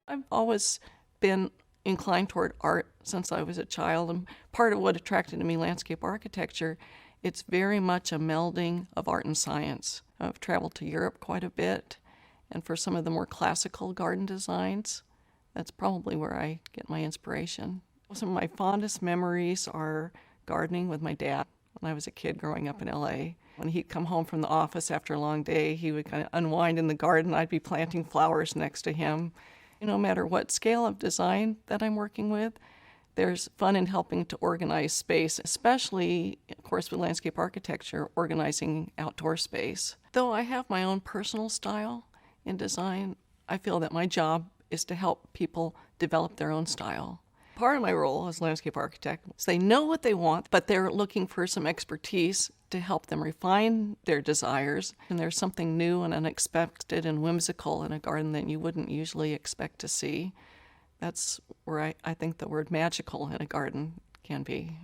I've always been inclined toward art since I was a child, and part of what attracted me landscape architecture, it's very much a melding of art and science. I've traveled to Europe quite a bit, and for some of the more classical garden designs, that's probably where I get my inspiration. Some of my fondest memories are gardening with my dad when I was a kid growing up in LA. When he'd come home from the office after a long day, he would kind of unwind in the garden. I'd be planting flowers next to him. No matter what scale of design that I'm working with, there's fun in helping to organize space, especially, of course, with landscape architecture, organizing outdoor space. Though I have my own personal style in design, I feel that my job is to help people develop their own style. Part of my role as landscape architect is they know what they want, but they're looking for some expertise to help them refine their desires. And there's something new and unexpected and whimsical in a garden that you wouldn't usually expect to see. That's where I think the word magical in a garden can be.